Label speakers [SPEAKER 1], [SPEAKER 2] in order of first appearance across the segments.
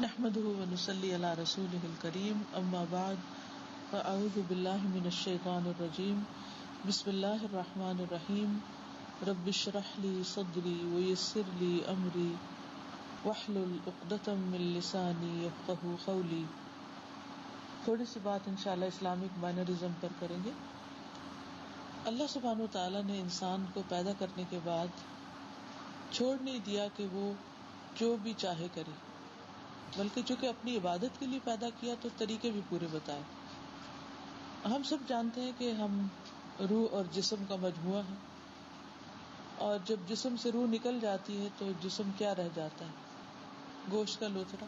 [SPEAKER 1] نحمده ونصلي على رسوله الكريم اما بعد فاعوذ بالله من الشيطان الرجيم بسم الله الرحمن الرحيم رب اشرح لي صدري ويسر لي امري واحلل عقدة من لساني يفقهوا قولي. تھوڑی سی بات انشاءاللہ اسلامک مائنرزم پر کریں گے. اللہ سبحانہ وتعالی نے انسان کو پیدا کرنے کے بعد چھوڑ نہیں دیا کہ وہ جو بھی چاہے کرے، بلکہ چونکہ اپنی عبادت کے لیے پیدا کیا تو طریقے بھی پورے بتائے. ہم سب جانتے ہیں کہ ہم روح اور جسم کا مجموعہ ہے، اور جب جسم سے روح نکل جاتی ہے تو جسم کیا رہ جاتا ہے؟ گوشت کا لوتھڑا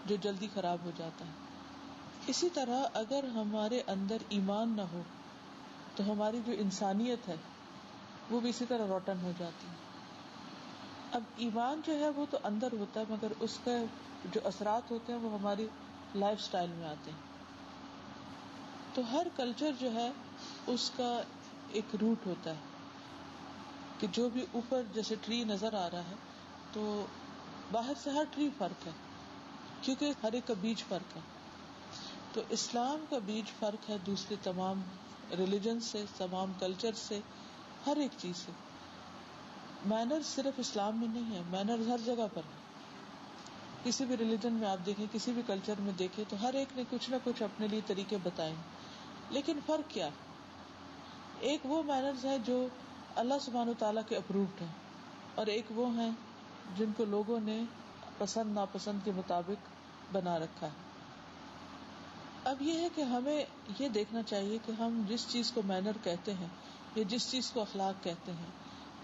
[SPEAKER 1] جو جلدی خراب ہو جاتا ہے. اسی طرح اگر ہمارے اندر ایمان نہ ہو تو ہماری جو انسانیت ہے وہ بھی اسی طرح روٹن ہو جاتی ہے. اب ایمان جو ہے وہ تو اندر ہوتا ہے، مگر اس کا جو اثرات ہوتے ہیں وہ ہماری لائف سٹائل میں آتے ہیں. تو ہر کلچر جو ہے اس کا ایک روٹ ہوتا ہے کہ جو بھی اوپر جیسے ٹری نظر آ رہا ہے تو باہر سے ہر ٹری فرق ہے، کیونکہ ہر ایک کا بیج فرق ہے. تو اسلام کا بیج فرق ہے دوسرے تمام ریلیجن سے، تمام کلچر سے، ہر ایک چیز سے. مینرز صرف اسلام میں نہیں ہے، مینرز ہر جگہ پر ہے. کسی بھی ریلیجن میں آپ دیکھیں، کسی بھی کلچر میں دیکھیں تو ہر ایک نے کچھ نہ کچھ اپنے لیے طریقے بتائے. لیکن فرق کیا ہے؟ ایک وہ مینرز ہے جو اللہ سبحانہ تعالیٰ کے اپرووڈ ہیں، اور ایک وہ ہیں جن کو لوگوں نے پسند ناپسند کے مطابق بنا رکھا ہے. اب یہ ہے کہ ہمیں یہ دیکھنا چاہیے کہ ہم جس چیز کو مینر کہتے ہیں، یا جس چیز کو اخلاق کہتے ہیں،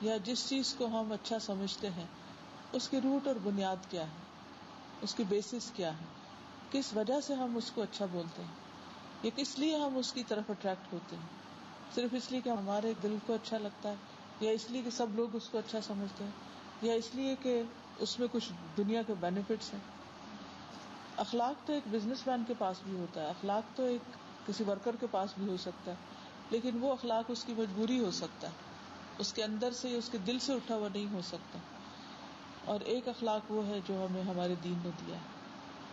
[SPEAKER 1] یا جس چیز کو ہم اچھا سمجھتے ہیں، اس کی روٹ اور بنیاد کیا ہے، اس کی بیسس کیا ہے، کس وجہ سے ہم اس کو اچھا بولتے ہیں، یا کس لیے ہم اس کی طرف اٹریکٹ ہوتے ہیں. صرف اس لیے کہ ہمارے دل کو اچھا لگتا ہے، یا اس لیے کہ سب لوگ اس کو اچھا سمجھتے ہیں، یا اس لیے کہ اس میں کچھ دنیا کے بینیفٹس ہیں. اخلاق تو ایک بزنس مین کے پاس بھی ہوتا ہے، اخلاق تو ایک کسی ورکر کے پاس بھی ہو سکتا ہے، لیکن وہ اخلاق اس کی مجبوری ہو سکتا ہے، اس کے اندر سے یا اس کے دل سے اٹھا ہوا نہیں ہو سکتا. اور ایک اخلاق وہ ہے جو ہمیں ہمارے دین نے دیا ہے.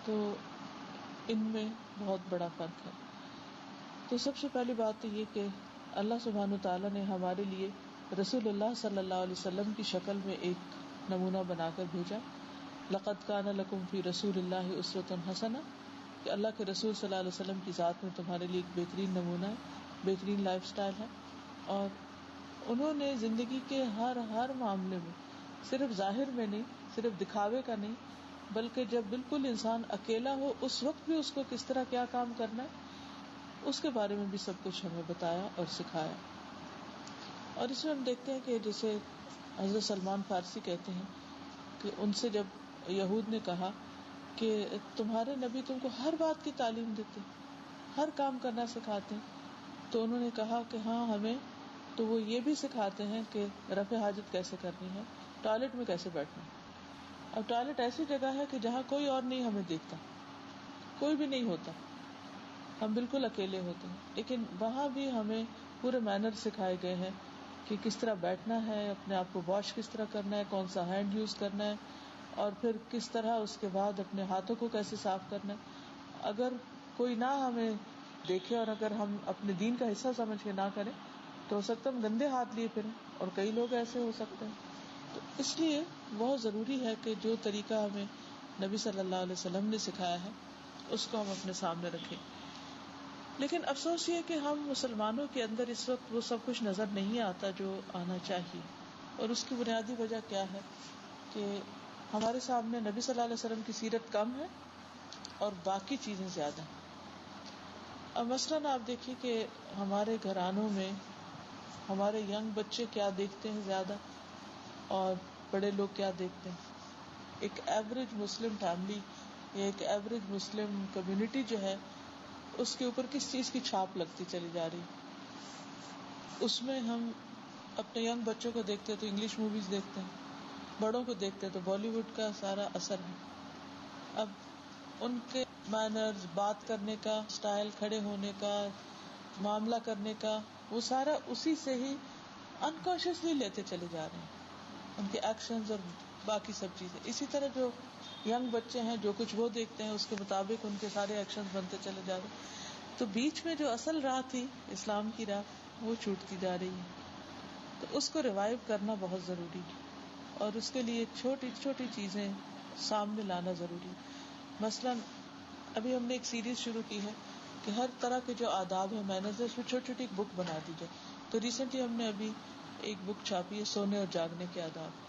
[SPEAKER 1] تو ان میں بہت بڑا فرق ہے. تو سب سے پہلی بات تو یہ کہ اللہ سبحانہ تعالیٰ نے ہمارے لیے رسول اللہ صلی اللہ علیہ وسلم کی شکل میں ایک نمونہ بنا کر بھیجا. لقد کان لکم فی رسول اللہ اسوۃ حسنہ، کہ اللہ کے رسول صلی اللہ علیہ وسلم کی ذات میں تمہارے لیے ایک بہترین نمونہ ہے، بہترین لائف سٹائل ہے. اور انہوں نے زندگی کے ہر معاملے میں، صرف ظاہر میں نہیں، صرف دکھاوے کا نہیں، بلکہ جب بالکل انسان اکیلا ہو اس وقت بھی اس کو کس طرح کیا کام کرنا ہے، اس کے بارے میں بھی سب کچھ ہمیں بتایا اور سکھایا. اور اس میں ہم دیکھتے ہیں کہ جیسے حضرت سلمان فارسی کہتے ہیں کہ ان سے جب یہود نے کہا کہ تمہارے نبی تم کو ہر بات کی تعلیم دیتے، ہر کام کرنا سکھاتے ہیں، تو انہوں نے کہا کہ ہاں ہمیں تو وہ یہ بھی سکھاتے ہیں کہ رفع حاجت کیسے کرنی ہے، ٹوائلٹ میں کیسے بیٹھنا ہے. اب ٹوائلٹ ایسی جگہ ہے کہ جہاں کوئی اور نہیں ہمیں دیکھتا، کوئی بھی نہیں ہوتا، ہم بالکل اکیلے ہوتے ہیں، لیکن وہاں بھی ہمیں پورے مینر سکھائے گئے ہیں کہ کس طرح بیٹھنا ہے، اپنے آپ کو واش کس طرح کرنا ہے، کون سا ہینڈ یوز کرنا ہے، اور پھر کس طرح اس کے بعد اپنے ہاتھوں کو کیسے صاف کرنا ہے. اگر کوئی نہ ہمیں دیکھے اور اگر ہم اپنے دین کا حصہ سمجھ کے نہ کریں تو ہو سکتا ہے ہم گندے ہاتھ لیے پھریں، اور کئی لوگ ایسے ہو سکتے ہیں. تو اس لیے بہت ضروری ہے کہ جو طریقہ ہمیں نبی صلی اللہ علیہ وسلم نے سکھایا ہے اس کو ہم اپنے سامنے رکھیں. لیکن افسوس یہ کہ ہم مسلمانوں کے اندر اس وقت وہ سب کچھ نظر نہیں آتا جو آنا چاہیے. اور اس کی بنیادی وجہ کیا ہے کہ ہمارے سامنے نبی صلی اللہ علیہ وسلم کی سیرت کم ہے اور باقی چیزیں زیادہ ہیں. اب مثلاً آپ دیکھیے کہ ہمارے گھرانوں میں ہمارے ینگ بچے کیا دیکھتے ہیں زیادہ، اور بڑے لوگ کیا دیکھتے ہیں. ایک ایوریج مسلم فیملی یا ایک ایوریج مسلم کمیونٹی جو ہے اس کے اوپر کس چیز کی چھاپ لگتی چلی جا رہی. اس میں ہم اپنے ینگ بچوں کو دیکھتے ہیں تو انگلش موویز دیکھتے ہیں، بڑوں کو دیکھتے ہیں تو بالی ووڈ کا سارا اثر ہے. اب ان کے مینرز، بات کرنے کا سٹائل، کھڑے ہونے کا، معاملہ کرنے کا، وہ سارا اسی سے ہی انکانشیسلی لیتے چلے جا رہے ہیں، ان کے ایکشنز اور باقی سب چیزیں. اسی طرح جو ینگ بچے ہیں، جو کچھ وہ دیکھتے ہیں اس کے مطابق ان کے سارے ایکشن بنتے چلے جا رہے ہیں، تو بیچ میں جو اصل راہ تھی اسلام کی راہ وہ چھوٹتی جا رہی ہے. تو اس کو ریوائیو کرنا بہت ضروری ہے، اور اس کے لیے چھوٹی چھوٹی چیزیں سامنے لانا ضروری. مثلاً ابھی ہم نے ایک سیریز شروع کی ہے کہ ہر طرح کے جو آداب ہیں مینرز ہیں، اس میں چھوٹی چھوٹی ایک بک بنا دی جائے. تو ریسنٹلی ہم نے ابھی ایک بک چھاپی ہے سونے اور جاگنے کے آداب.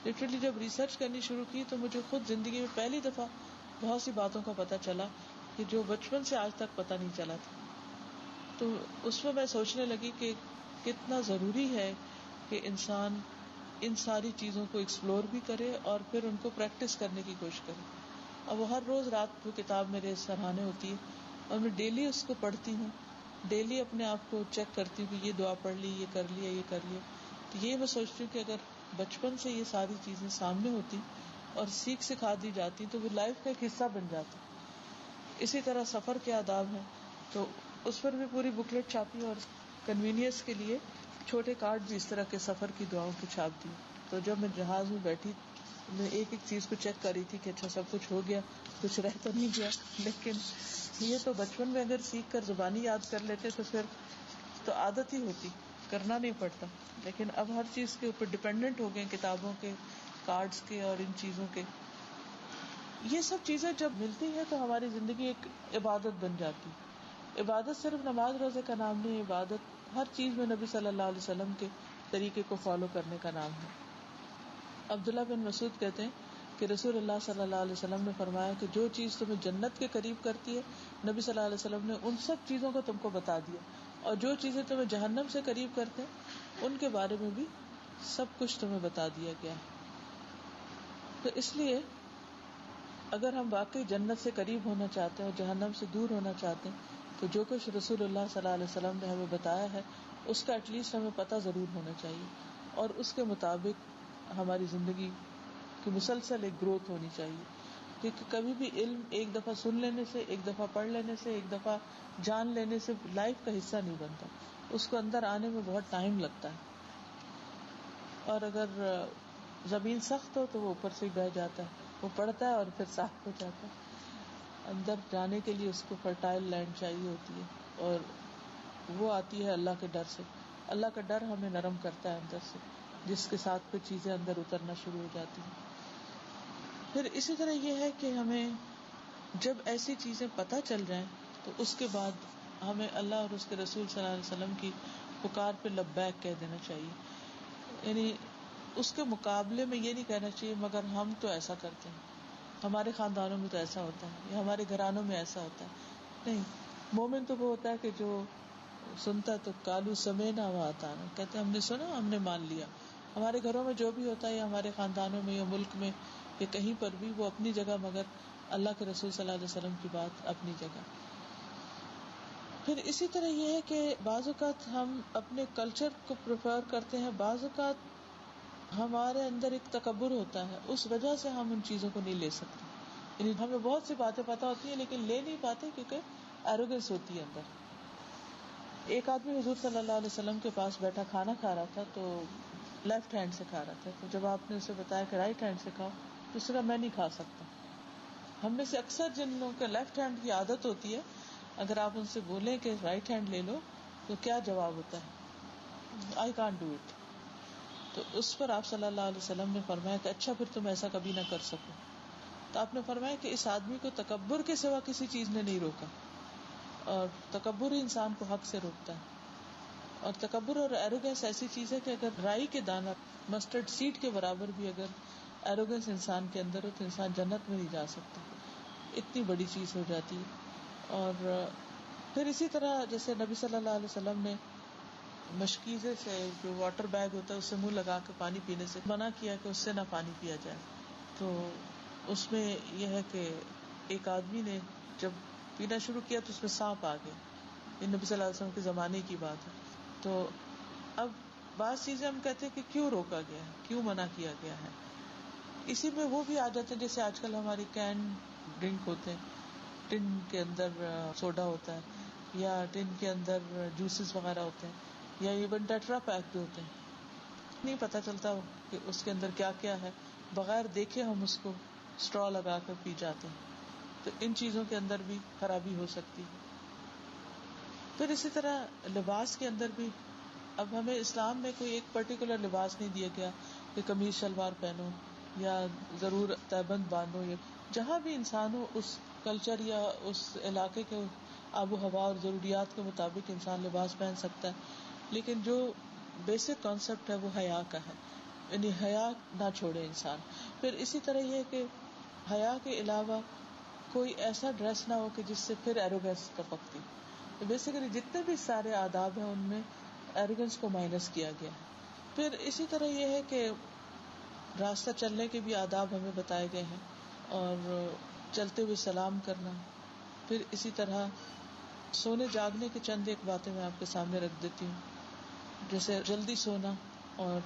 [SPEAKER 1] لٹرلی جب ریسرچ کرنی شروع کی تو مجھے خود زندگی میں پہلی دفعہ بہت سی باتوں کا پتہ چلا کہ جو بچپن سے آج تک پتہ نہیں چلا تھا. تو اس میں سوچنے لگی کہ کتنا ضروری ہے کہ انسان ان ساری چیزوں کو ایکسپلور بھی کرے اور پھر ان کو پریکٹس کرنے کی کوشش کرے. اب وہ ہر روز رات کو کتاب میرے سرہانے ہوتی ہے اور میں ڈیلی اس کو پڑھتی ہوں، ڈیلی اپنے آپ کو چیک کرتی ہوں کہ یہ دعا پڑھ لی، یہ کر لیا، یہ کر لیا. تو یہ میں سوچتی ہوں کہ اگر بچپن سے یہ ساری چیزیں سامنے ہوتی اور سیکھ سکھا دی جاتی تو وہ لائف کا ایک حصہ بن جاتی. اسی طرح سفر کے آداب ہیں تو اس پر بھی پوری بکلیٹ چھاپی اور کنوینئنس کے لیے چھوٹے کارڈ بھی اس طرح کے سفر کی دعاؤں کی چھاپ دی. تو جب میں جہاز میں بیٹھی میں ایک ایک چیز کو چیک کر رہی تھی کہ اچھا سب کچھ ہو گیا، کچھ رہ تو نہیں گیا. لیکن یہ تو بچپن میں اگر سیکھ کر زبانی یاد کر لیتے تو پھر تو عادت ہی ہوتی، کرنا نہیں پڑتا. لیکن اب ہر چیز کے اوپر ڈپینڈنٹ ہو گئے، کتابوں کے، کارڈز کے اور ان چیزوں کے. یہ سب چیزیں جب ملتی ہیں تو ہماری زندگی ایک عبادت بن جاتی. عبادت صرف نماز روزے کا نام نہیں، عبادت ہر چیز میں نبی صلی اللہ علیہ وسلم کے طریقے کو فالو کرنے کا نام ہے. عبداللہ بن مسعود کہتے ہیں کہ رسول اللہ صلی اللہ علیہ وسلم نے فرمایا کہ جو چیز تمہیں جنت کے قریب کرتی ہے نبی صلی اللہ علیہ وسلم نے ان سب چیزوں کو تم کو بتا دیا، اور جو چیزیں تمہیں جہنم سے قریب کرتے ہیں ان کے بارے میں بھی سب کچھ تمہیں بتا دیا گیا. تو اس لیے اگر ہم واقعی جنت سے قریب ہونا چاہتے ہیں اور جہنم سے دور ہونا چاہتے ہیں تو جو کچھ رسول اللہ صلی اللہ علیہ وسلم نے ہمیں بتایا ہے اس کا ایٹ لیسٹ ہمیں پتہ ضرور ہونا چاہیے، اور اس کے مطابق ہماری زندگی کی مسلسل ایک گروتھ ہونی چاہیے. کیونکہ کبھی بھی علم ایک دفعہ سن لینے سے، ایک دفعہ پڑھ لینے سے، ایک دفعہ جان لینے سے لائف کا حصہ نہیں بنتا. اس کو اندر آنے میں بہت ٹائم لگتا ہے، اور اگر زمین سخت ہو تو وہ اوپر سے ہی بہہ جاتا ہے. وہ پڑتا ہے اور پھر صاف ہو جاتا ہے. اندر جانے کے لیے اس کو فرٹائل لینڈ چاہیے ہوتی ہے، اور وہ آتی ہے اللہ کے ڈر سے. اللہ کا ڈر ہمیں نرم کرتا ہے اندر سے، جس کے ساتھ پھر چیزیں اندر اترنا شروع ہو جاتی ہیں. پھر اسی طرح یہ ہے کہ ہمیں جب ایسی چیزیں پتہ چل جائیں تو اس کے بعد ہمیں اللہ اور اس کے رسول صلی اللہ علیہ وسلم کی پکار پہ لبیک کہہ دینا چاہیے. یعنی اس کے مقابلے میں یہ نہیں کہنا چاہیے مگر ہم تو ایسا کرتے ہیں، ہمارے خاندانوں میں تو ایسا ہوتا ہے، یا ہمارے گھرانوں میں ایسا ہوتا ہے. نہیں، مومن تو وہ ہوتا ہے کہ جو سنتا تو کالو سمینا و اطعنا، کہتے ہیں ہم نے سنا، ہم نے مان لیا. ہمارے گھروں میں جو بھی ہوتا ہے یا ہمارے خاندانوں میں یا ملک میں یا کہیں پر بھی وہ اپنی جگہ، مگر اللہ کے رسول صلی اللہ علیہ وسلم کی بات اپنی جگہ. پھر اسی طرح یہ ہے کہ بعض اوقات ہم اپنے کلچر کو پریفر کرتے ہیں، بعض اوقات ہمارے اندر ایک تکبر ہوتا ہے، اس وجہ سے ہم ان چیزوں کو نہیں لے سکتے. یعنی ہمیں بہت سی باتیں پتہ ہوتی ہیں لیکن لے نہیں پاتے کیونکہ ایروگنس ہوتی ہے اندر. ایک آدمی حضور صلی اللہ علیہ وسلم کے پاس بیٹھا کھانا کھا رہا تھا تو لیفٹ ہینڈ سے کھا رہا تھا. تو جب آپ نے اسے بتایا کہ رائٹ ہینڈ سے کھاؤ تو اس نے کہا میں نہیں کھا سکتا. ہم میں سے اکثر جن لوگوں کے لیفٹ ہینڈ کی عادت ہوتی ہے، اگر آپ ان سے بولیں کہ رائٹ ہینڈ لے لو تو کیا جواب ہوتا ہے؟ I can't do it. تو اس پر آپ صلی اللہ علیہ وسلم نے فرمایا کہ اچھا پھر تم ایسا کبھی نہ کر سکو. تو آپ نے فرمایا کہ اس آدمی کو تکبر کے سوا کسی چیز نے نہیں روکا، اور تکبر ہی انسان کو حق سے روکتا ہے. اور تکبر اور ایروگنس ایسی چیز ہے کہ اگر رائی کے دانہ مسٹرڈ سیڈ کے برابر بھی اگر ایروگنس انسان کے اندر ہو تو انسان جنت میں نہیں جا سکتا، اتنی بڑی چیز ہو جاتی ہے. اور پھر اسی طرح جیسے نبی صلی اللہ علیہ وسلم نے مشکیزے سے جو واٹر بیگ ہوتا ہے اس سے منہ لگا کے پانی پینے سے منع کیا کہ اس سے نہ پانی پیا جائے. تو اس میں یہ ہے کہ ایک آدمی نے جب پینا شروع کیا تو اس میں سانپ آ گیا. یہ نبی صلی اللہ علیہ وسلم کے زمانے کی بات ہے. تو اب بعض چیزیں ہم کہتے ہیں کہ کیوں روکا گیا ہے، کیوں منع کیا گیا ہے. اسی میں وہ بھی آ جاتے ہیں جیسے آج کل ہماری کین ڈرنک ہوتے ہیں، ٹن کے اندر سوڈا ہوتا ہے یا ٹن کے اندر جوسز وغیرہ ہوتے ہیں یا ایون ٹیٹرا پیک بھی ہوتے ہیں. نہیں پتہ چلتا کہ اس کے اندر کیا کیا ہے، بغیر دیکھے ہم اس کو اسٹرا لگا کر پی جاتے ہیں. تو ان چیزوں کے اندر بھی خرابی ہو سکتی ہے. پھر اسی طرح لباس کے اندر بھی اب ہمیں اسلام میں کوئی ایک پرٹیکولر لباس نہیں دیا گیا کہ قمیض شلوار پہنو یا ضرور تہبند باندھو. یا جہاں بھی انسان ہو اس کلچر یا اس علاقے کے آب و ہوا اور ضروریات کے مطابق انسان لباس پہن سکتا ہے. لیکن جو بیسک کانسیپٹ ہے وہ حیا کا ہے، یعنی حیا نہ چھوڑے انسان. پھر اسی طرح یہ کہ حیا کے علاوہ کوئی ایسا ڈریس نہ ہو کہ جس سے پھر ایروگینس ٹپکتی. تو بیسیکلی جتنے بھی سارے آداب ہیں ان میں ایروگینس کو مائنس کیا گیا. پھر اسی طرح یہ ہے کہ راستہ چلنے کے بھی آداب ہمیں بتائے گئے ہیں، اور چلتے ہوئے سلام کرنا. پھر اسی طرح سونے جاگنے کی چند ایک باتیں میں آپ کے سامنے رکھ دیتی ہوں، جیسے جلدی سونا اور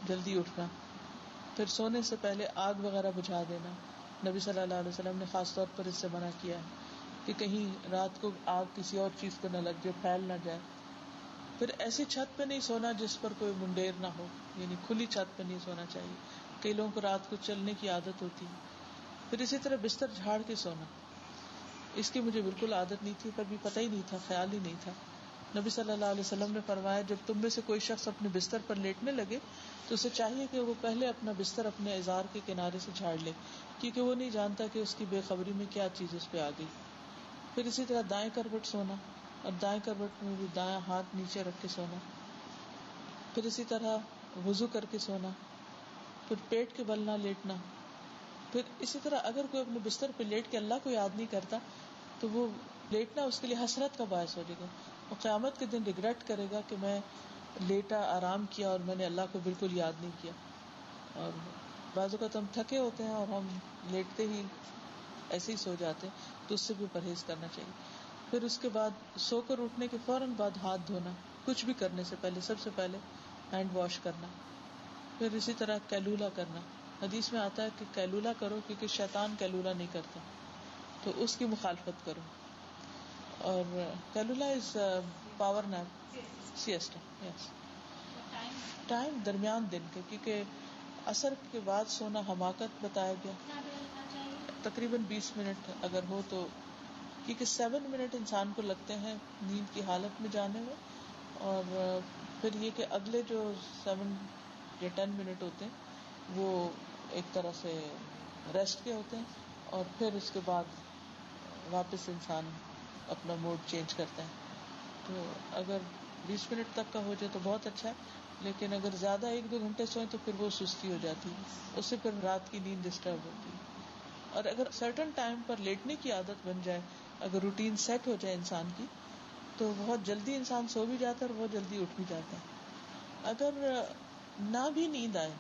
[SPEAKER 1] جلدی اٹھنا. پھر سونے سے پہلے آگ وغیرہ بجھا دینا. نبی صلی اللہ علیہ وسلم نے خاص طور پر اس سے منع کیا ہے کہ کہیں رات کو آگ کسی اور چیز کو نہ لگ جائے، پھیل نہ جائے. پھر ایسی چھت پہ نہیں سونا جس پر کوئی منڈیر نہ ہو، یعنی کھلی چھت پہ نہیں سونا چاہیے. کئی لوگوں کو رات کو چلنے کی عادت ہوتی ہے. پھر اسی طرح بستر جھاڑ کے سونا، اس کی مجھے بالکل عادت نہیں تھی، کبھی پتہ ہی نہیں تھا، خیال ہی نہیں تھا. نبی صلی اللہ علیہ وسلم نے فرمایا جب تم میں سے کوئی شخص اپنے بستر پر لیٹنے لگے تو اسے چاہیے کہ وہ پہلے اپنا بستر اپنے ازار کے کنارے سے جھاڑ لے، کیونکہ وہ نہیں جانتا کہ اس کی بے خبری میں کیا چیز اس پہ آ گئی. پھر اسی طرح دائیں کروٹ سونا، اور دائیں کروٹ میں بھی دایاں ہاتھ نیچے رکھ کے سونا. پھر اسی طرح وضو کر کے سونا. پھر پیٹ کے بل نہ لیٹنا. پھر اسی طرح اگر کوئی اپنے بستر پہ لیٹ کے اللہ کو یاد نہیں کرتا تو وہ لیٹنا اس کے لیے حسرت کا باعث ہو جائے گا، اور قیامت کے دن ریگریٹ کرے گا کہ میں لیٹا، آرام کیا اور میں نے اللہ کو بالکل یاد نہیں کیا. اور بعض اوقات ہم تھکے ہوتے ہیں اور ہم لیٹتے ہی ایسے ہی سو جاتے ہیں، تو اس سے بھی پرہیز کرنا چاہیے. پھر اس کے بعد سو کر اٹھنے کے فوراً بعد ہاتھ دھونا، کچھ بھی کرنے سے پہلے سب سے پہلے ہینڈ واش کرنا. پھر اسی طرح کیلولا کرنا. حدیث میں آتا ہے کہ کیلولا کرو کیونکہ شیطان کیلولا نہیں کرتا، تو اس کی مخالفت کرو. اور کیلولا is power nap, siesta. Yes, time درمیان دن کے، کیونکہ عصر کے بعد سونا حماقت بتایا گیا. تقریباً 20 منٹ اگر ہو تو، کیونکہ 7 منٹ انسان کو لگتے ہیں نیند کی حالت میں جانے میں، اور پھر یہ کہ اگلے جو 7 یا 10 منٹ ہوتے ہیں وہ ایک طرح سے ریسٹ کے ہوتے ہیں، اور پھر اس کے بعد واپس انسان اپنا موڈ چینج کرتا ہے. تو اگر 20 منٹ تک کا ہو جائے تو بہت اچھا ہے، لیکن اگر زیادہ 1-2 گھنٹے سوئیں تو پھر وہ سستی ہو جاتی ہے، اس سے پھر رات کی نیند ڈسٹرب ہوتی ہے. اور اگر سرٹن ٹائم پر لیٹنے کی عادت بن جائے، اگر روٹین سیٹ ہو جائے انسان کی، تو بہت جلدی انسان سو بھی جاتا ہے اور بہت جلدی اٹھ بھی جاتا ہے. اگر نہ بھی نیند آئے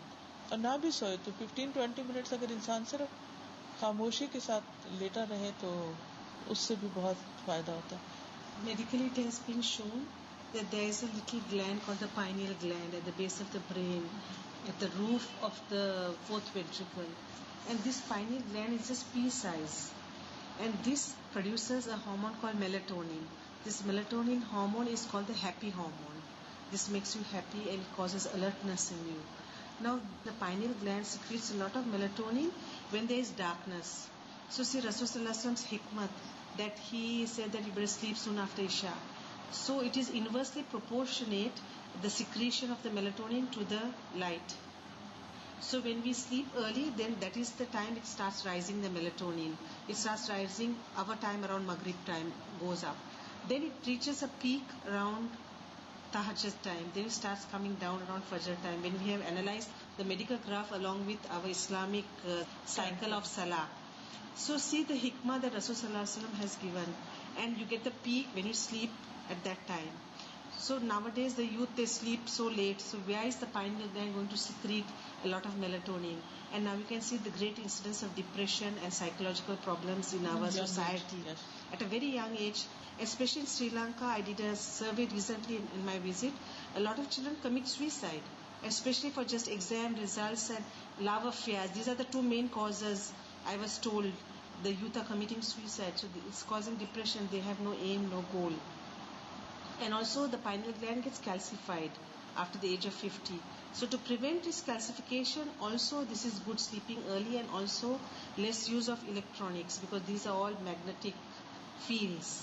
[SPEAKER 1] اور نہ بھی سوئے تو 15-20 منٹس اگر انسان صرف خاموشی کے ساتھ لیٹا رہے تو اس سے بھی بہت فائدہ ہوتا ہے.
[SPEAKER 2] Medically, it has been shown that there is a little gland called the pineal gland at the base of the brain, at the roof of the fourth ventricle. And this pineal gland is just pea size. And this produces a hormone called melatonin. This melatonin hormone is called the happy hormone. This makes you happy and it causes alertness in you. Now, the pineal gland secretes a lot of melatonin when there is darkness. So, see Rasul Sallallahu Alaihi Wasallam's hikmat, that he said that you better sleep soon after Isha. So it is inversely proportionate, the secretion of the melatonin to the light. So when we sleep early, then that is the time it starts rising, the melatonin. It starts rising, our time around Maghrib time goes up. Then it reaches a peak around Tahajjud time. Then it starts coming down around Fajr time. When we have analyzed the medical graph along with our Islamic cycle of Salah. So see the hikmah that Rasul Sallallahu Alaihi Wasallam has given, and you get the peak when you sleep at that time. So nowadays the youth, they sleep so late. So where is the pineal gland going to secrete a lot of melatonin? And now you can see the great incidence of depression and psychological problems in our society.
[SPEAKER 1] Yes.
[SPEAKER 2] At a very young age, especially in Sri Lanka, I did a survey recently in my visit. A lot of children commit suicide, especially for just exam results and love affairs. These are the two main causes. I was told the youth are committing suicide, so it's causing depression. They have no aim, no goal. And also the pineal gland gets calcified after the age of 50. So to prevent this calcification, also this is good sleeping early and also less use of electronics, because these are all magnetic fields.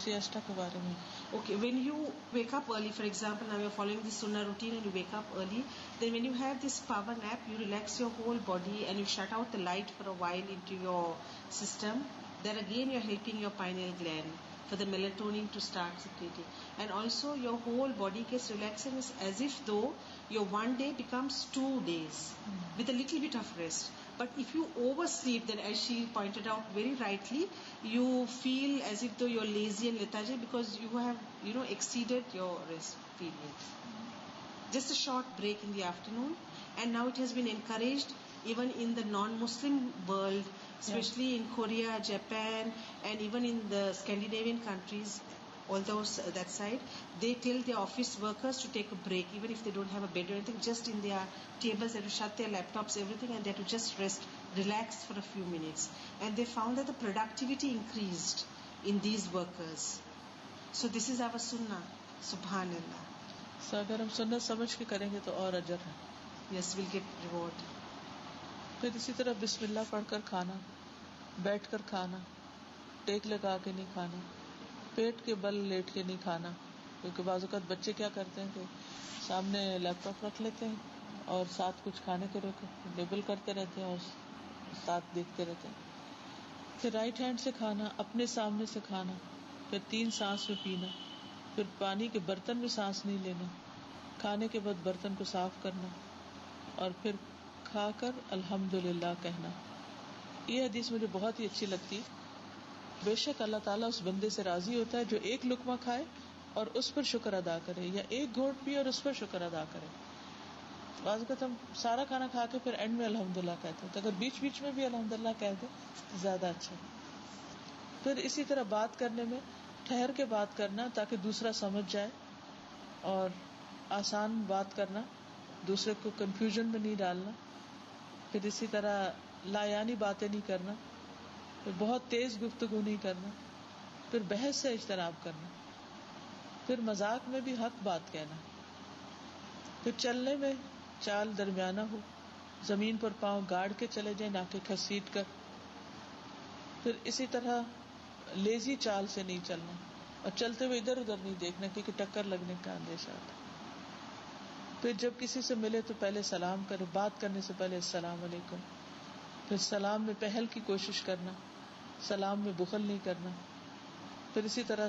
[SPEAKER 1] سیاسٹا کے بارے میں
[SPEAKER 2] Okay, when you wake up early, for example, now you're following the sunnah routine and you wake up early, then when you have this power nap, you relax your whole body and you shut out the light for a while into your system. Then again you're helping your pineal gland for the melatonin to start secreting. And also your whole body gets relaxed, and it's as if though your one day becomes 2 days with a little bit of rest. But if you oversleep, then as she pointed out very rightly, you feel as if though you're lazy and lethargic because you have, exceeded your rest periods. Just a short break in the afternoon. And now it has been encouraged even in the non-Muslim world, especially in Korea, Japan, and even in the Scandinavian countries, all those that side, they tell their office workers to take a break, even if they don't have a bed or anything, just in their tables, they have to shut their laptops, everything, and they have to just rest, relax for a few minutes. And they found that the productivity increased in these workers. So this is our sunnah. Subhanallah.
[SPEAKER 1] So اگر ہم سنت سمجھ کے کریں گے تو اور اجر ہے.
[SPEAKER 2] Yes, we'll get reward.
[SPEAKER 1] پھر اسی طرح بسم اللہ پڑھ کر کھانا, بیٹھ کر کھانا, ٹیک لگا کے نہیں کھانا, پیٹ کے بل لیٹ کے نہیں کھانا, کیونکہ بعض اوقات بچے کیا کرتے ہیں کہ سامنے لیپ ٹاپ رکھ لیتے ہیں اور ساتھ کچھ کھانے کو لیبل کرتے رہتے ہیں اور ساتھ دیکھتے رہتے ہیں. پھر رائٹ ہینڈ سے کھانا, اپنے سامنے سے کھانا, پھر 3 سانس میں پینا, پھر پانی کے برتن میں سانس نہیں لینا, کھانے کے بعد برتن کو صاف کرنا, اور پھر کھا کر الحمدللہ کہنا. یہ حدیث مجھے بہت ہی اچھی لگتی. بے شک اللہ تعالیٰ اس بندے سے راضی ہوتا ہے جو ایک لقمہ کھائے اور اس پر شکر ادا کرے, یا ایک گھونٹ پیے اور اس پر شکر ادا کرے. بعض اوقات ہم سارا کھانا کھا کے پھر اینڈ میں الحمدللہ کہتے ہیں, تو اگر بیچ بیچ میں بھی الحمدللہ کہہ دیں تو زیادہ اچھا. پھر اسی طرح بات کرنے میں ٹھہر کے بات کرنا تاکہ دوسرا سمجھ جائے, اور آسان بات کرنا, دوسرے کو کنفیوژن میں نہیں ڈالنا. پھر اسی طرح لایانی باتیں نہیں کرنا, پھر بہت تیز گفتگو نہیں کرنا, پھر بحث سے اجتناب کرنا, پھر مذاق میں بھی حق بات کہنا. پھر چلنے میں چال درمیانہ ہو, زمین پر پاؤں گاڑ کے چلے جائیں نہ کہ گھسیٹ کر. پھر اسی طرح لیزی چال سے نہیں چلنا, اور چلتے ہوئے ادھر ادھر نہیں دیکھنا کیونکہ ٹکر لگنے کا اندیشہ آتا. پھر جب کسی سے ملے تو پہلے سلام کرے, بات کرنے سے پہلے السلام علیکم. پھر سلام میں پہل کی کوشش کرنا, سلام میں بخل نہیں کرنا. پھر اسی طرح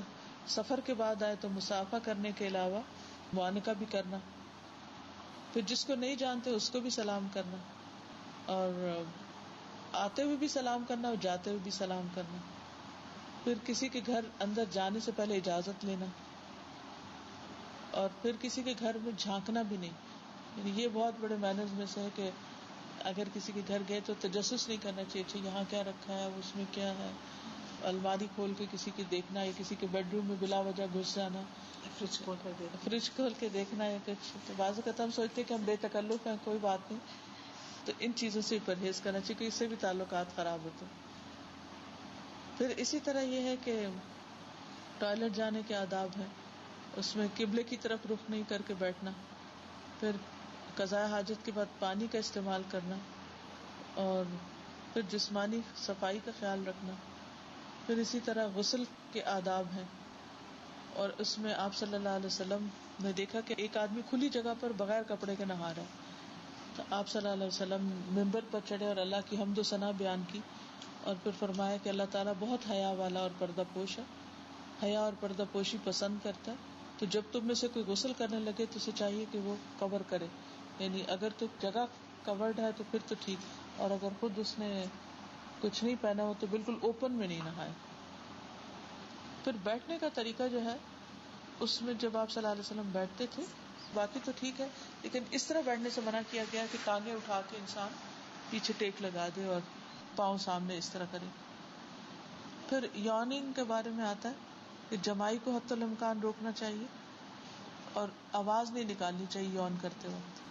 [SPEAKER 1] سفر کے بعد آئے تو مصافحہ کرنے کے علاوہ معانقہ بھی کرنا. پھر جس کو نہیں جانتے اس کو بھی سلام کرنا, اور آتے ہوئے بھی سلام کرنا اور جاتے ہوئے بھی سلام کرنا. پھر کسی کے گھر اندر جانے سے پہلے اجازت لینا, اور پھر کسی کے گھر میں جھانکنا بھی نہیں. یعنی یہ بہت بڑے مینرز میں سے ہے کہ اگر کسی کے گھر گئے تو تجسس نہیں کرنا چاہیے, اچھا یہاں کیا رکھا ہے, اس میں کیا ہے, الماری کھول کے کسی کی دیکھنا, یا کسی کے بیڈ روم میں بلا وجہ گھس جانا, فریج کھول کے دیکھنا یا کچھ. تو بعض اوقات ہم سوچتے کہ ہم بے تکلف ہیں, کوئی بات نہیں, تو ان چیزوں سے پرہیز کرنا چاہیے, اس سے بھی تعلقات خراب ہوتے ہیں. پھر اسی طرح یہ ہے کہ ٹوائلٹ جانے کے آداب ہیں, اس میں قبلے کی طرف رخ نہیں کر کے بیٹھنا. پھر قضاء حاجت کے بعد پانی کا استعمال کرنا, اور پھر جسمانی صفائی کا خیال رکھنا. پھر اسی طرح غسل کے آداب ہیں, اور اس میں آپ صلی اللہ علیہ وسلم نے دیکھا کہ ایک آدمی کھلی جگہ پر بغیر کپڑے کے نہا رہا ہے, تو آپ صلی اللہ علیہ وسلم ممبر پر چڑھے اور اللہ کی حمد و ثنا بیان کی, اور پھر فرمایا کہ اللہ تعالیٰ بہت حیا والا اور پردہ پوش ہے, حیا اور پردہ پوشی پسند کرتا ہے. تو جب تم میں سے کوئی غسل کرنے لگے تو اسے چاہیے کہ وہ کور کرے, یعنی اگر تو جگہ کورڈ ہے تو پھر تو ٹھیک, اور اگر خود اس نے کچھ نہیں پہنا ہو تو بالکل اوپن میں نہیں نہائے. پھر بیٹھنے کا طریقہ جو ہے اس میں جب آپ صلی اللہ علیہ وسلم بیٹھتے تھے, باقی تو ٹھیک ہے, لیکن اس طرح بیٹھنے سے منع کیا گیا کہ ٹانگیں اٹھا کے انسان پیچھے ٹیک لگا دے اور پاؤں سامنے اس طرح کرے. پھر یوننگ کے بارے میں آتا ہے کہ جمائی کو حتی الامکان روکنا چاہیے, اور آواز نہیں نکالنی چاہیے یون کرتے وقت.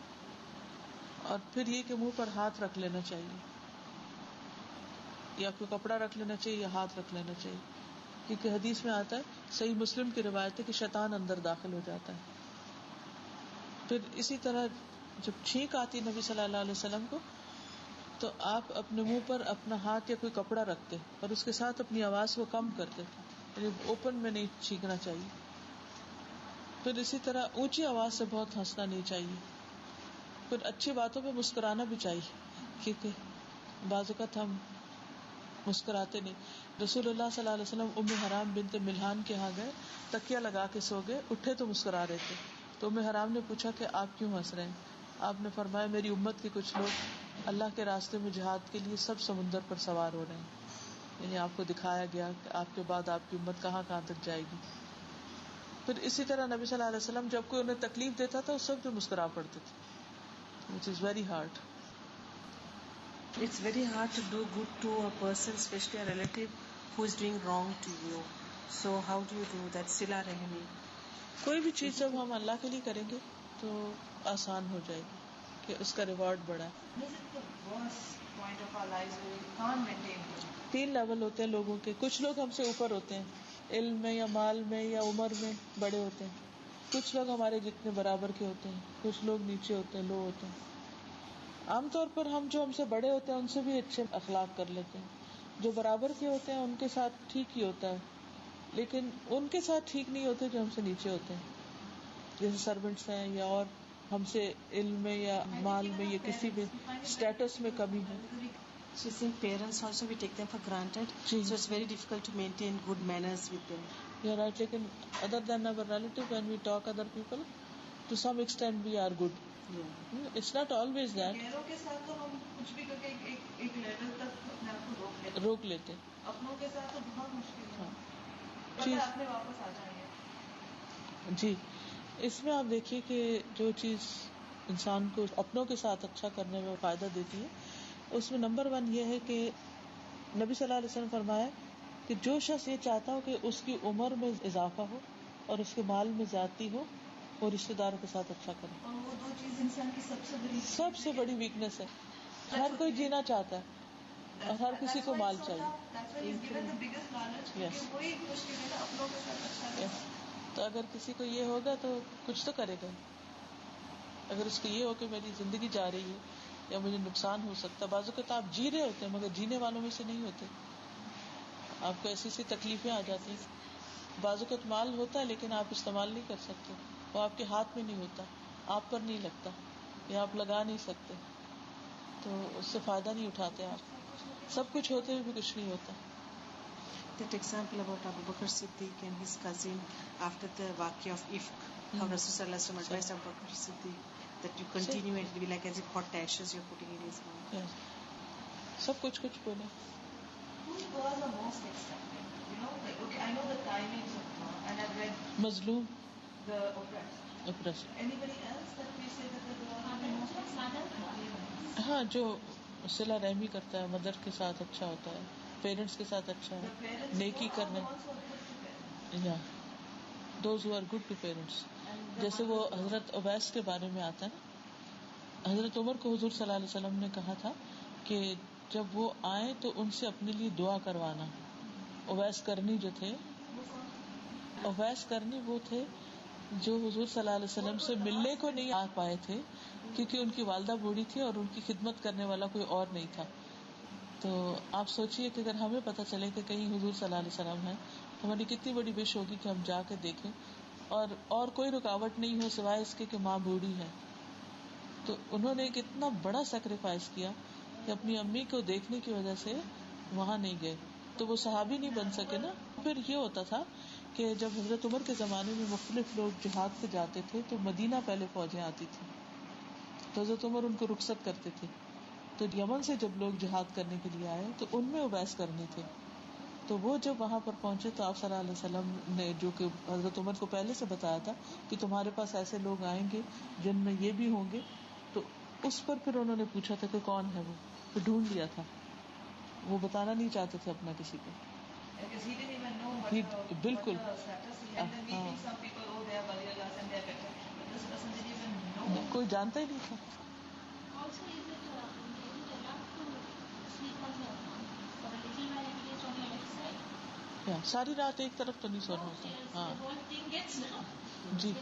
[SPEAKER 1] اور پھر یہ کہ منہ پر ہاتھ رکھ لینا چاہیے, یا کوئی کپڑا رکھ لینا چاہیے, یا ہاتھ رکھ لینا چاہیے, کیونکہ حدیث میں آتا ہے, صحیح مسلم کی روایت ہے کہ شیطان اندر داخل ہو جاتا ہے. پھر اسی طرح جب چھینک آتی نبی صلی اللہ علیہ وسلم کو تو آپ اپنے منہ پر اپنا ہاتھ یا کوئی کپڑا رکھتے اور اس کے ساتھ اپنی آواز کو کم کرتے، یعنی اوپن میں نہیں چھینکنا چاہیے. پھر اسی طرح اونچی آواز سے بہت ہنسنا نہیں چاہیے. پھر اچھی باتوں پہ مسکرانا بھی چاہیے، کیونکہ بعض اوقات ہم مسکراتے نہیں. رسول اللہ صلی اللہ علیہ وسلم ام حرام بنت ملحان کے ہاں گئے، تکیہ لگا کے سو گئے، اٹھے تو مسکرا رہے تھے. تو ام حرام نے پوچھا کہ آپ کیوں ہنس رہے ہیں؟ آپ نے فرمایا میری امت کے کچھ لوگ اللہ کے راستے میں جہاد کے لیے سب سمندر پر سوار ہو رہے ہیں. یعنی آپ کو دکھایا گیا کہ آپ کے بعد آپ کی امت کہاں کہاں تک جائے گی. پھر اسی طرح نبی صلی اللہ علیہ وسلم جب کوئی انہیں تکلیف دیتا تھا اس وقت بھی مسکرا پڑتے تھے. which is very hard.
[SPEAKER 2] It's very hard to do good to a person, especially a relative who is doing wrong to you. So how do you do that? Sila Rahmi.
[SPEAKER 1] کوئی بھی چیز جب ہم اللہ کے لیے کریں گے تو آسان ہو جائے گی کہ اس کا ریوارڈ بڑا ہے. تین لیول ہوتے ہیں لوگوں کے. کچھ لوگ ہم سے اوپر ہوتے ہیں، علم میں یا مال میں یا عمر میں بڑے ہوتے ہیں. کچھ لوگ ہمارے جتنے برابر کے ہوتے ہیں، کچھ لوگ نیچے ہوتے ہیں، لو ہوتے ہیں. عام طور پر ہم جو ہم سے بڑے ہوتے ہیں ان سے بھی اچھے اخلاق کر لیتے ہیں. جو برابر کے ہوتے ہیں ان کے ساتھ ٹھیک ہی ہوتا ہے، لیکن ان کے ساتھ ٹھیک نہیں ہوتے جو ہم سے نیچے ہوتے ہیں، جیسے سروینٹس ہیں یا اور ہم سے علم میں یا مال میں یا کسی بھی اسٹیٹس میں کمی ہے.
[SPEAKER 2] So saying parents also we take them for granted.
[SPEAKER 1] G.
[SPEAKER 2] So it's very difficult to maintain good manners with them.
[SPEAKER 1] You're right, لیکن other than our relative when we talk other people to some extent we are good.
[SPEAKER 2] Yeah.
[SPEAKER 1] It's not always that.
[SPEAKER 3] غیروں کے ساتھ تو ہم کچھ بھی کر کے ایک لیول تک اپنے آپ کو
[SPEAKER 1] روک لیتے.
[SPEAKER 3] اپنوں کے ساتھ تو بہت مشکل ہے.
[SPEAKER 1] چیز
[SPEAKER 3] اپنے واپس آ جائیں گے.
[SPEAKER 1] جی، اس میں آپ دیکھیے کہ جو چیز انسان کو اپنوں کے ساتھ اچھا کرنے میں فائدہ دیتی ہے اس میں نمبر 1 یہ ہے کہ نبی صلی اللہ علیہ وسلم فرمایا کہ جو شخص یہ چاہتا ہو کہ اس کی عمر میں اضافہ ہو اور اس کے مال میں زیادتی ہو اور رشتے داروں کے ساتھ اچھا کرے.
[SPEAKER 3] اور وہ دو چیز انسان کی
[SPEAKER 1] سب سے بڑی ویکنیس ہے. ہر کوئی جینا چاہتا ہے اور ہر کسی کو مال چاہیے. تو اگر کسی کو یہ ہوگا تو کچھ تو کرے گا. اگر اس کو یہ ہو کہ میری زندگی جا رہی ہے یا مجھے نقصان ہو سکتا ہے. بعض اوقات آپ جی رہے ہوتے ہیں مگر جینے والوں میں سے نہیں ہوتے، آپ کو ایسی تکلیفیں آ جاتی ہیں. بعض اوقات مال ہوتا ہے لیکن آپ استعمال نہیں کر سکتے، وہ آپ کے ہاتھ میں نہیں ہوتا، آپ پر نہیں لگتا یا آپ لگا نہیں سکتے، تو اس سے فائدہ نہیں اٹھاتے آپ. سب کچھ ہوتے ہوئے بھی کچھ نہیں ہوتا.
[SPEAKER 2] That example about Abu Bakr Siddiq and his cousin after the Waqia of Ifk, how Rasulullah advised Abu Bakr Siddiq that you continue and it will be like as if hot ashes you're putting in his mouth.
[SPEAKER 1] Yes. سب کچھ بولے.
[SPEAKER 3] Who was the most accepting? You know, like, okay, I know the timings of law and I've read
[SPEAKER 1] مظلوم
[SPEAKER 3] the oppressed. Anybody else that we say that the law is the most accepting?
[SPEAKER 1] ہاں، جو صلہ رحمی کرتا ہے، mother کے ساتھ اچھا ہوتا ہے، پیرنٹس کے ساتھ اچھا ہے، نیکی کرنا. یا those who are good to parents. جیسے وہ حضرت اویس کے بارے میں آتا ہے نا، حضرت عمر کو حضور صلی اللہ علیہ وسلم نے کہا تھا کہ جب وہ آئیں تو ان سے اپنے لیے دعا کروانا. اویس کرنی جو تھے، اویس کرنی وہ تھے جو حضور صلی اللہ علیہ وسلم سے ملنے کو نہیں آ پائے تھے کیونکہ ان کی والدہ بوڑھی تھی اور ان کی خدمت کرنے والا کوئی اور نہیں تھا. تو آپ سوچئے کہ اگر ہمیں پتہ چلے کہ کہیں حضور صلی اللہ علیہ وسلم ہے تو ہماری کتنی بڑی وش ہوگی کہ ہم جا کے دیکھیں اور کوئی رکاوٹ نہیں ہو سوائے اس کے کہ ماں بوڑھی ہے. تو انہوں نے ایک اتنا بڑا سیکریفائس کیا کہ اپنی امی کو دیکھنے کی وجہ سے وہاں نہیں گئے تو وہ صحابی نہیں بن سکے نا. پھر یہ ہوتا تھا کہ جب حضرت عمر کے زمانے میں مختلف لوگ جہاد پہ جاتے تھے تو مدینہ پہلے فوجیں آتی تھی تو حضرت عمر ان کو رخصت کرتے تھے. تو یمن سے جب لوگ جہاد کرنے کے لیے آئے تو ان میں اویس کرنے تھے. تو وہ جب وہاں پر پہنچے تو آپ صلی اللہ علیہ وسلم نے جو کہ حضرت عمر کو پہلے سے بتایا تھا کہ تمہارے پاس ایسے لوگ آئیں گے جن میں یہ بھی ہوں گے، تو اس پر پھر انہوں نے پوچھا تھا کہ کون ہے وہ، تو ڈھونڈ لیا تھا. وہ بتانا نہیں چاہتے تھے اپنا کسی کو. بالکل کوئی جانتا ہی نہیں تھا. ساری رات ایک طرف تو نہیں سونا ہوتا. ہاں جی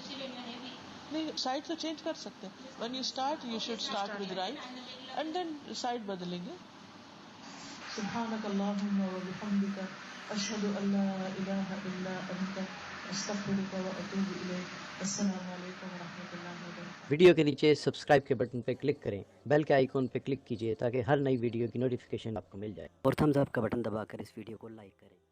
[SPEAKER 1] نہیں سائڈ تو چینج کر سکتے ہیں. when you start you should start with right and then side بدلیں گے. سبحانک اللہم و بحمدک اشہد ان لا الہ الا انت استغفرک و اتوب الیک. السلام علیکم و رحمۃ اللہ وبرکاتہ.
[SPEAKER 4] ویڈیو کے نیچے سبسکرائب کے بٹن پہ کلک کریں، بیل کے آئیکن پہ کلک کیجیے تاکہ ہر نئی ویڈیو کی نوٹیفیکیشن آپ کو مل جائے، اور تھمز اپ کا بٹن دبا کر اس ویڈیو کو لائک کریں.